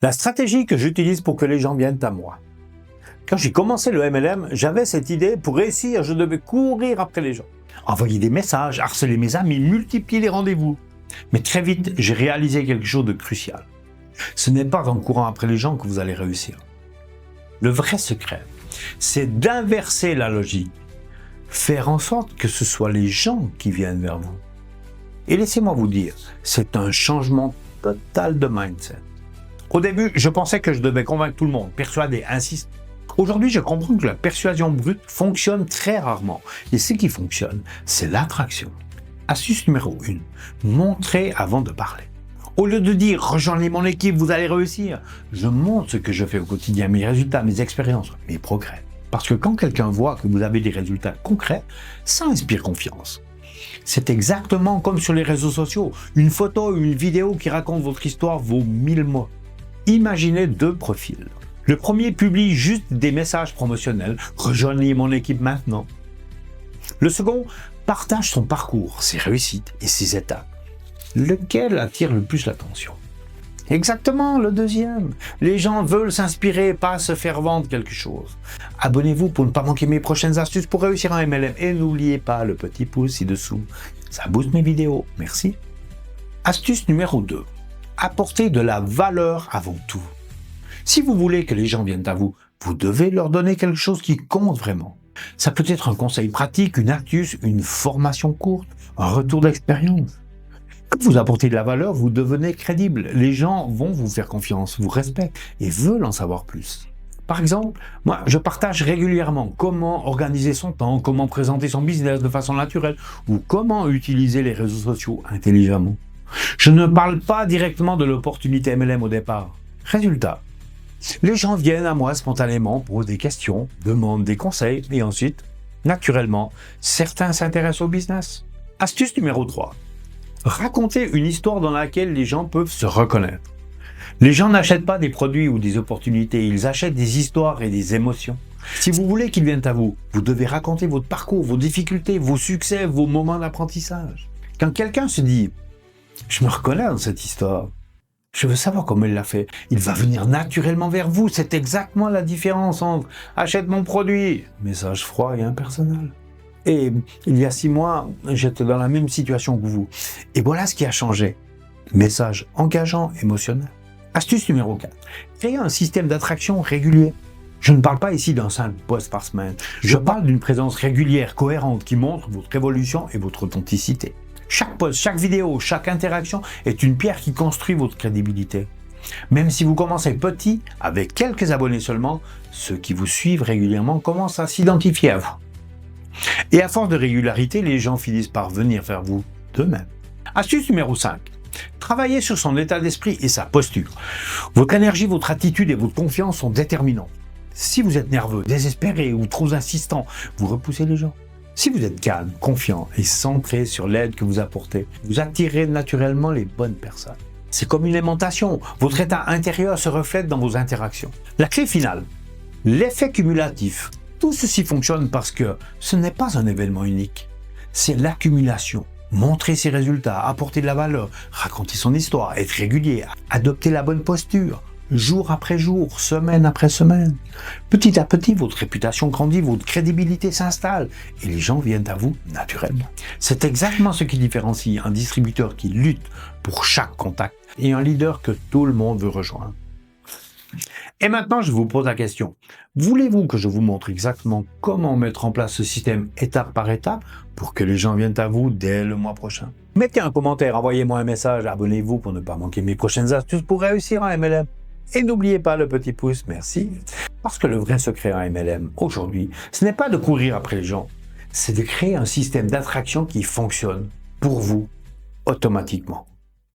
La stratégie que j'utilise pour que les gens viennent à moi. Quand j'ai commencé le MLM, j'avais cette idée, pour réussir, je devais courir après les gens. Envoyer des messages, harceler mes amis, multiplier les rendez-vous. Mais très vite, j'ai réalisé quelque chose de crucial. Ce n'est pas en courant après les gens que vous allez réussir. Le vrai secret, c'est d'inverser la logique. Faire en sorte que ce soit les gens qui viennent vers vous. Et laissez-moi vous dire, c'est un changement total de mindset. Au début, je pensais que je devais convaincre tout le monde, persuader, insister. Aujourd'hui, je comprends que la persuasion brute fonctionne très rarement. Et ce qui fonctionne, c'est l'attraction. Astuce numéro 1, montrez avant de parler. Au lieu de dire « rejoignez mon équipe, vous allez réussir », je montre ce que je fais au quotidien, mes résultats, mes expériences, mes progrès. Parce que quand quelqu'un voit que vous avez des résultats concrets, ça inspire confiance. C'est exactement comme sur les réseaux sociaux. Une photo ou une vidéo qui raconte votre histoire vaut 1000 mots. Imaginez deux profils. Le premier publie juste des messages promotionnels « rejoignez mon équipe maintenant ». Le second partage son parcours, ses réussites et ses étapes. Lequel attire le plus l'attention? Exactement, le deuxième. Les gens veulent s'inspirer, pas se faire vendre quelque chose. Abonnez-vous pour ne pas manquer mes prochaines astuces pour réussir en MLM. Et n'oubliez pas le petit pouce ci-dessous. Ça booste mes vidéos. Merci. Astuce numéro 2. Apportez de la valeur avant tout. Si vous voulez que les gens viennent à vous, vous devez leur donner quelque chose qui compte vraiment. Ça peut être un conseil pratique, une astuce, une formation courte, un retour d'expérience. Quand vous apportez de la valeur, vous devenez crédible. Les gens vont vous faire confiance, vous respectent et veulent en savoir plus. Par exemple, moi, je partage régulièrement comment organiser son temps, comment présenter son business de façon naturelle ou comment utiliser les réseaux sociaux intelligemment. Je ne parle pas directement de l'opportunité MLM au départ. Résultat, les gens viennent à moi spontanément, posent des questions, demandent des conseils et ensuite, naturellement, certains s'intéressent au business. Astuce numéro 3. Racontez une histoire dans laquelle les gens peuvent se reconnaître. Les gens n'achètent pas des produits ou des opportunités, ils achètent des histoires et des émotions. Si vous voulez qu'ils viennent à vous, vous devez raconter votre parcours, vos difficultés, vos succès, vos moments d'apprentissage. Quand quelqu'un se dit « je me reconnais dans cette histoire », je veux savoir comment il l'a fait. Il va venir naturellement vers vous. C'est exactement la différence entre « achète mon produit », message froid et impersonnel. Et il y a 6 mois, j'étais dans la même situation que vous. Et voilà ce qui a changé. Message engageant, émotionnel. Astuce numéro 4. Créez un système d'attraction régulier. Je ne parle pas ici d'un simple post par semaine. Je parle d'une présence régulière, cohérente, qui montre votre évolution et votre authenticité. Chaque post, chaque vidéo, chaque interaction est une pierre qui construit votre crédibilité. Même si vous commencez petit, avec quelques abonnés seulement, ceux qui vous suivent régulièrement commencent à s'identifier à vous. Et à force de régularité, les gens finissent par venir vers vous d'eux-mêmes. Astuce numéro 5. Travaillez sur son état d'esprit et sa posture. Votre énergie, votre attitude et votre confiance sont déterminants. Si vous êtes nerveux, désespéré ou trop insistant, vous repoussez les gens. Si vous êtes calme, confiant et centré sur l'aide que vous apportez, vous attirez naturellement les bonnes personnes. C'est comme une aimantation. Votre état intérieur se reflète dans vos interactions. La clé finale, l'effet cumulatif. Tout ceci fonctionne parce que ce n'est pas un événement unique. C'est l'accumulation. Montrer ses résultats, apporter de la valeur, raconter son histoire, être régulier, adopter la bonne posture, jour après jour, semaine après semaine. Petit à petit, votre réputation grandit, votre crédibilité s'installe et les gens viennent à vous naturellement. C'est exactement ce qui différencie un distributeur qui lutte pour chaque contact et un leader que tout le monde veut rejoindre. Et maintenant, je vous pose la question. Voulez-vous que je vous montre exactement comment mettre en place ce système étape par étape pour que les gens viennent à vous dès le mois prochain? Mettez un commentaire, envoyez-moi un message, abonnez-vous pour ne pas manquer mes prochaines astuces pour réussir en MLM. Et n'oubliez pas le petit pouce, merci. Parce que le vrai secret en MLM, aujourd'hui, ce n'est pas de courir après les gens, c'est de créer un système d'attraction qui fonctionne pour vous automatiquement.